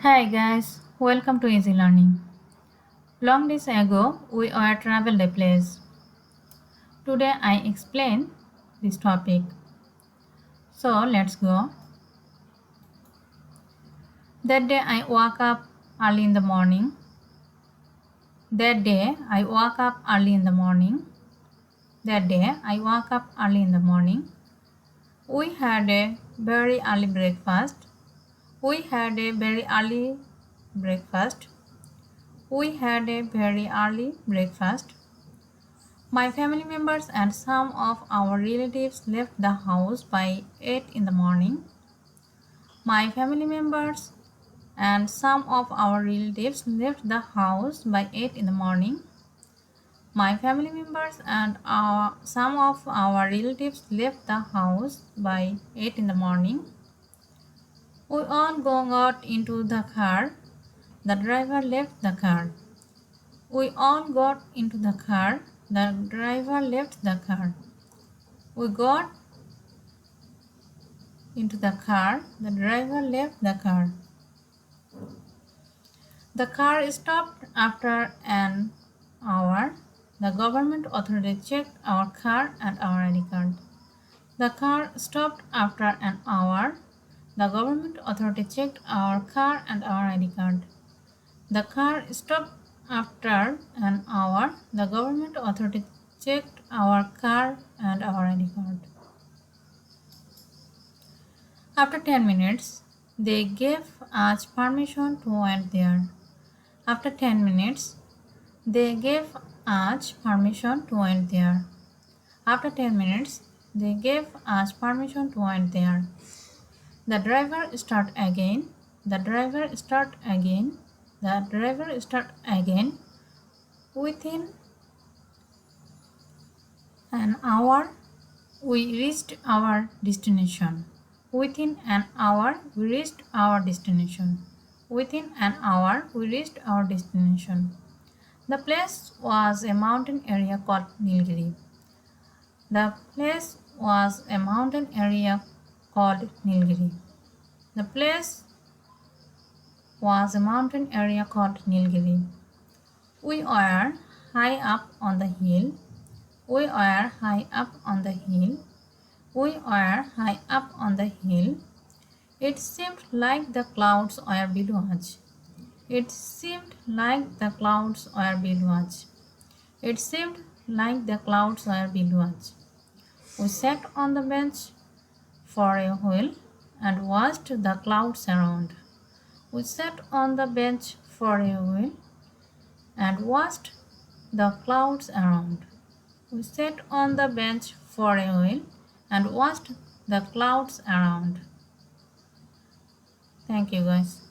Hi guys, welcome to Easy Learning. Long days ago, we were traveled a place. Today I explain this topic. So let's go. That day I woke up early in the morning. That day I woke up early in the morning. That day I woke up early in the morning. We had a very early breakfast. We had a very early breakfast. We had a very early breakfast. My family members and some of our relatives left the house by 8 in the morning. My family members and some of our relatives left the house by 8 in the morning. My family members and some of our relatives left the house by 8 in the morning. We all got into the car. The driver left the car. We all got into the car. The driver left the car. We got into the car. The driver left the car. The car stopped after an hour. The government authority checked our car and our ID card. The car stopped after an hour. The government authority checked our car and our ID card. The car stopped after an hour. The government authority checked our car and our ID card. After 10 minutes, they gave us permission to went there. After 10 minutes, they gave us permission to went there. After 10 minutes, they gave us permission to went there. The driver start again. The driver start again. The driver start again. Within an hour, we reached our destination. Within an hour, we reached our destination. Within an hour, we reached our destination. The place was a mountain area called Nilgiri. The place was a mountain area called Nilgiri. The place was a mountain area called Nilgiri. We were high up on the hill. We were high up on the hill. We were high up on the hill. It seemed like the clouds were below us. It seemed like the clouds were below us. It seemed like the clouds were below us. We sat on the bench for a while and watched the clouds around. We sat on the bench for a while and watched the clouds around. We sat on the bench for a while and watched the clouds around. Thank you guys.